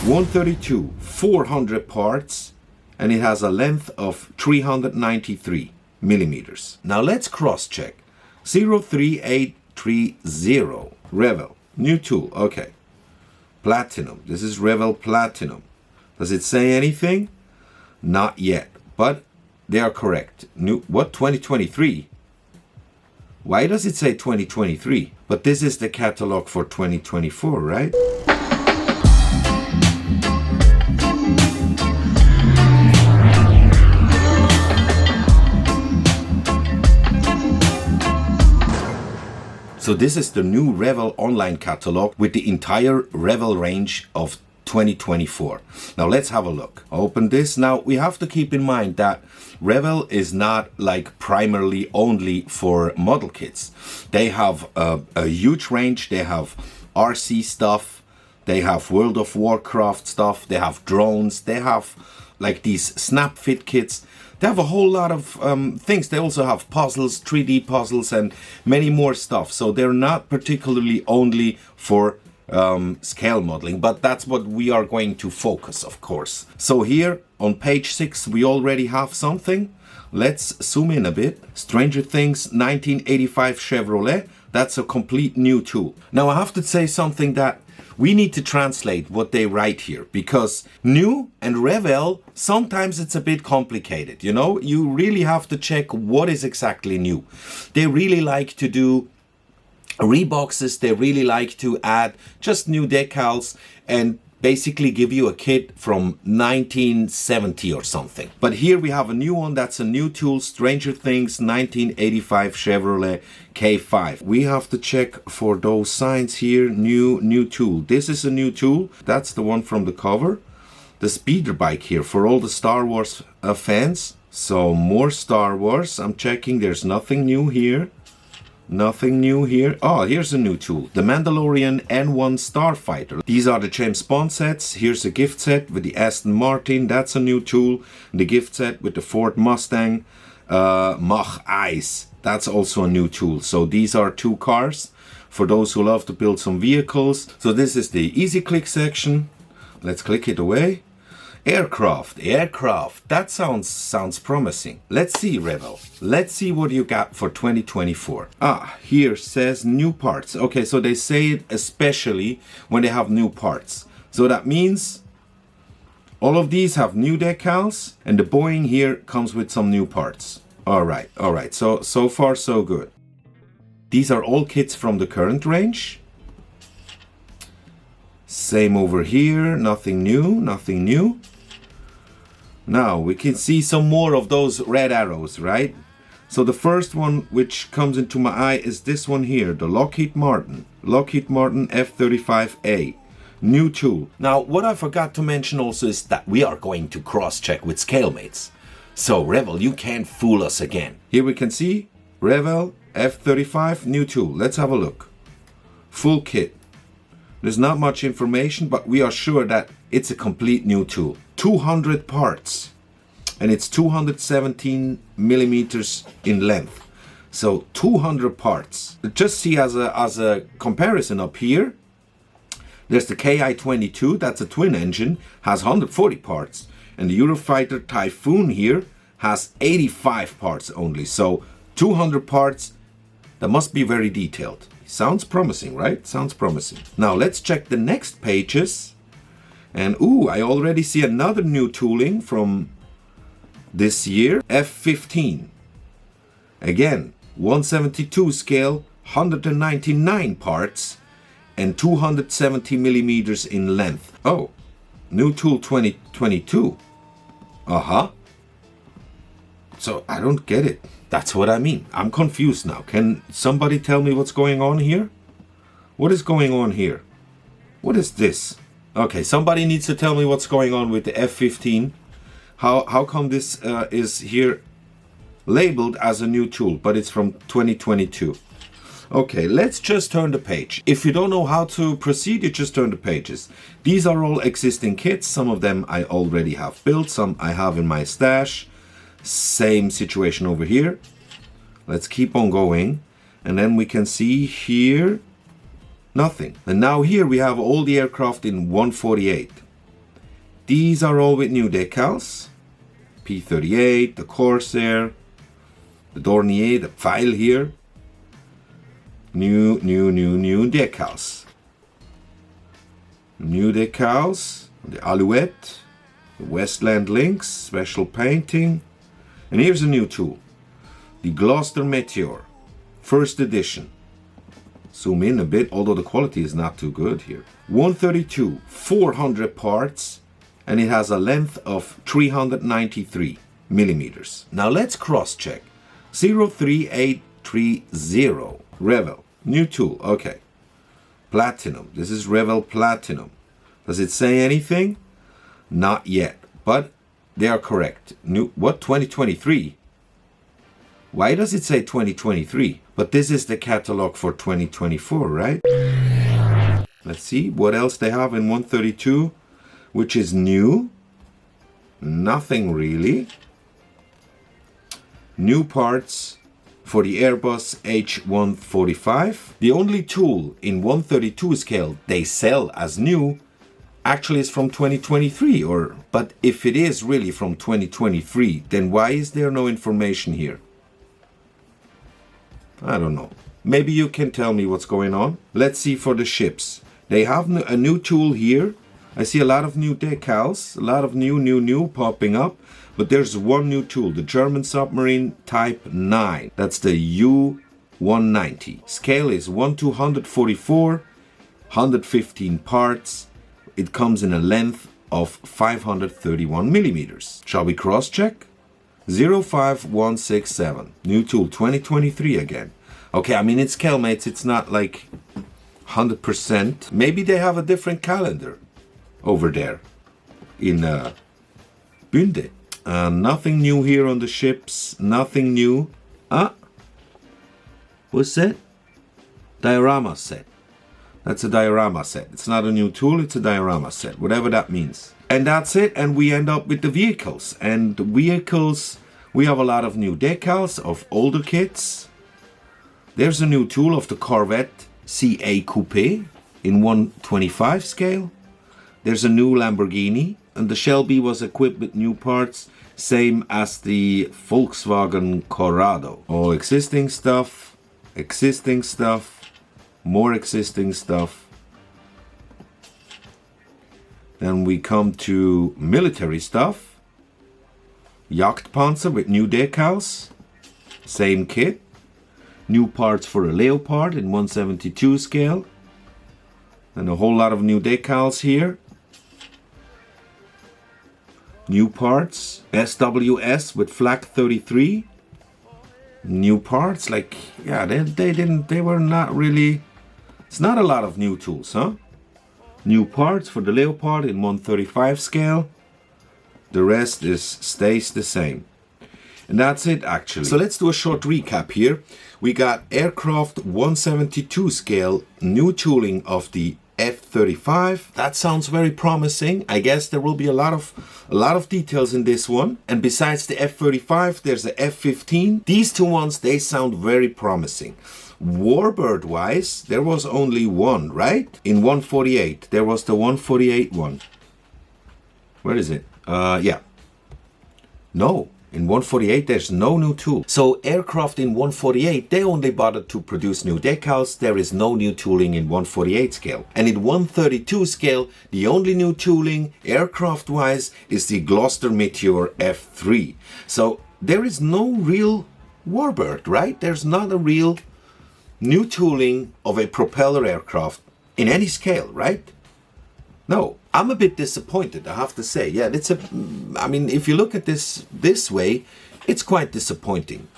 132, 400 parts, and it has a length of 393 millimeters. Now let's cross-check. 03830, Revell, new tool, okay. Platinum, this is Revell Platinum. Does it say anything? Not yet, but they are correct. New, what, 2023? Why does it say 2023? But this is the catalog for 2024, right? So this is the new Revell online catalog with the entire Revell range of 2024. Now let's have a look. Open this. Now we have to keep in mind that Revell is not like primarily only for model kits. They have a huge range. They have RC stuff. They have World of Warcraft stuff. They have drones. They have like these snap fit kits. They have a whole lot of things. They also have puzzles, 3D puzzles, and many more stuff. So they're not particularly only for scale modeling, but that's what we are going to focus, of course. So here on page 6, we already have something. Let's zoom in a bit. Stranger Things 1985 Chevrolet. That's a complete new tool. Now I have to say something that we need to translate what they write here, because new and Revell, sometimes it's a bit complicated, you know? You really have to check what is exactly new. They really like to do reboxes, they really like to add just new decals and basically give you a kit from 1970 or something. But here we have a new one, that's a new tool, Stranger Things 1985 Chevrolet K5. We have to check for those signs here, new tool. This is a new tool, that's the one from the cover. The speeder bike here for all the Star Wars fans. So more Star Wars, I'm checking, there's nothing new here. Nothing new here. Oh, here's a new tool. The Mandalorian N1 Starfighter. These are the James Bond sets. Here's a gift set with the Aston Martin. That's a new tool. The gift set with the Ford Mustang Mach Ice. That's also a new tool. So these are two cars for those who love to build some vehicles. So this is the easy click section. Let's click it away. Aircraft. That sounds promising. Let's see, Revell. Let's see what you got for 2024. Ah, here says new parts. Okay, so they say it especially when they have new parts. So that means all of these have new decals, and the Boeing here comes with some new parts. All right. So far so good. These are all kits from the current range. Same over here, nothing new. Now we can see some more of those red arrows, right? So the first one which comes into my eye is this one here, the Lockheed Martin F-35A, new tool. Now what I forgot to mention also is that we are going to cross-check with ScaleMates. So Revell, you can't fool us again. Here we can see Revell F-35 new tool. Let's have a look. Full kit. There's not much information, but we are sure that it's a complete new tool. 200 parts, and it's 217 millimeters in length. So 200 parts. Just see as a comparison up here, there's the Ki-22, that's a twin engine, has 140 parts. And the Eurofighter Typhoon here has 85 parts only. So 200 parts, that must be very detailed. Sounds promising, right? Sounds promising. Now let's check the next pages. And ooh, I already see another new tooling from this year. F-15. Again, 172 scale, 199 parts, and 270 millimeters in length. Oh, new tool 2022. So I don't get it. That's what I mean. I'm confused now. Can somebody tell me what's going on here? What is going on here? What is this? Okay, somebody needs to tell me what's going on with the F-15. How come this is here labeled as a new tool, but it's from 2022? Okay, let's just turn the page. If you don't know how to proceed, you just turn the pages. These are all existing kits. Some of them I already have built, some I have in my stash. Same situation over here. Let's keep on going. And then we can see here, nothing. And now here we have all the aircraft in 148. These are all with new decals. P38, the Corsair, the Dornier, the Pfeil here. New decals. New decals. The Alouette, the Westland Lynx, special painting. And here's a new tool. The Gloucester Meteor, first edition. Zoom in a bit, although the quality is not too good here. 132, 400 parts, and it has a length of 393 millimeters. Now let's cross-check. 03830, Revell, new tool, okay. Platinum, this is Revell Platinum. Does it say anything? Not yet, but they are correct. New, what, 2023? Why does it say 2023? But this is the catalog for 2024, right? Let's see what else they have in 132, which is new. Nothing really. New parts for the Airbus H145. The only tool in 132 scale they sell as new actually is from 2023, but if it is really from 2023, then why is there no information here? I don't know. Maybe you can tell me what's going on. Let's see for the ships. They have a new tool here. I see a lot of new decals, a lot of new popping up, but there's one new tool, the German submarine Type 9. That's the U-190. Scale is 1/244, 115 parts. It comes in a length of 531 millimeters. Shall we cross-check? 05167. New tool 2023 again. Okay, I mean, it's scale mates. It's not like 100%. Maybe they have a different calendar over there in Bünde. Nothing new here on the ships. Nothing new. What's that? Diorama set. That's a diorama set. It's not a new tool, it's a diorama set, whatever that means. And that's it, and we end up with the vehicles. And the vehicles, we have a lot of new decals of older kits. There's a new tool of the Corvette CA Coupe in 125 scale. There's a new Lamborghini, and the Shelby was equipped with new parts, same as the Volkswagen Corrado. All existing stuff, more existing stuff. Then we come to military stuff. Jagdpanzer with new decals. Same kit. New parts for a Leopard in 172 scale. And a whole lot of new decals here. New parts. SWS with Flak 33. New parts, like, yeah, they were not really. It's not a lot of new tools, huh? New parts for the Leopard in 135 scale. The rest stays the same. And that's it, actually. So let's do a short recap here. We got aircraft 172 scale, new tooling of the F-35. That sounds very promising. I guess there will be a lot of details in this one. And besides the F-35, there's the F-15. These two ones, they sound very promising. Warbird wise, there was only one, right? In 148, there was the 148 one. Where is it? Yeah. No. In 148, there's no new tool. So aircraft in 148, they only bothered to produce new decals. There is no new tooling in 148 scale. And in 132 scale, the only new tooling, aircraft-wise, is the Gloucester Meteor F3. So there is no real Warbird, right? There's not a real new tooling of a propeller aircraft in any scale, right? No, I'm a bit disappointed, I have to say. Yeah, I mean, if you look at this way, it's quite disappointing.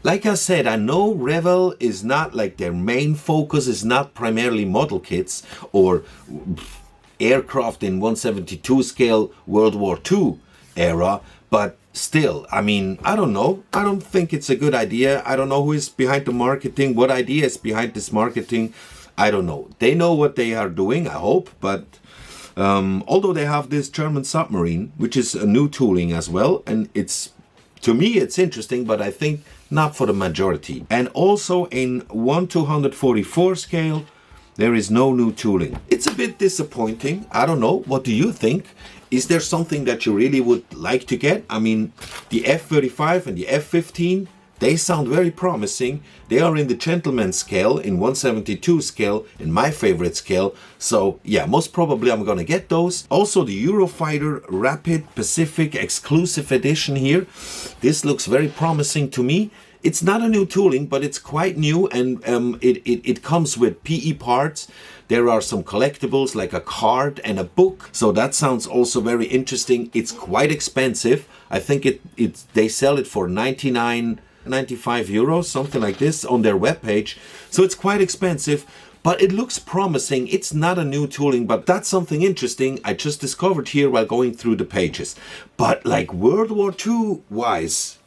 Like I said, I know Revell is not like their main focus is not primarily model kits or aircraft in 172 scale World War II era, but still, I mean, I don't know. I don't think it's a good idea. I don't know who is behind the marketing, what idea is behind this marketing. I don't know. They know what they are doing, I hope, but although they have this German submarine, which is a new tooling as well, and to me it's interesting, but I think not for the majority. And also in 1/244 scale, There is no new tooling. It's a bit disappointing. I don't know. What do you think? Is there something that you really would like to get? I mean, the F35 and the F15, they sound very promising. They are in the gentleman scale, in 172 scale, in my favorite scale. So yeah, most probably I'm gonna get those. Also the Eurofighter Rapid Pacific Exclusive Edition here. This looks very promising to me. It's not a new tooling, but it's quite new, and it comes with PE parts. There are some collectibles like a card and a book. So that sounds also very interesting. It's quite expensive. I think they sell it for 95 euros, something like this, on their webpage. So it's quite expensive, but it looks promising. It's not a new tooling, but that's something interesting I just discovered here while going through the pages. But like World War II wise,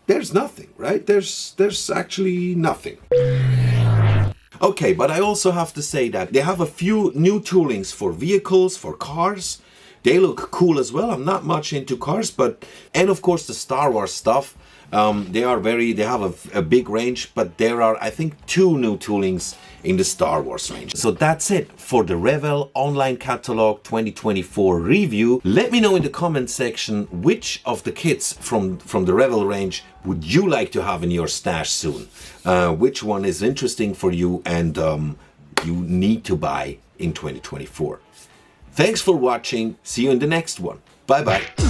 there's nothing, right? There's actually nothing. Okay, but I also have to say that they have a few new toolings for vehicles, for cars. They look cool as well. I'm not much into cars, and of course the Star Wars stuff. They have a big range, but there are, I think, 2 new toolings in the Star Wars range. So that's it for the Revell Online Catalog 2024 review. Let me know in the comment section which of the kits from the Revell range would you like to have in your stash soon. Which one is interesting for you and you need to buy in 2024. Thanks for watching. See you in the next one. Bye bye.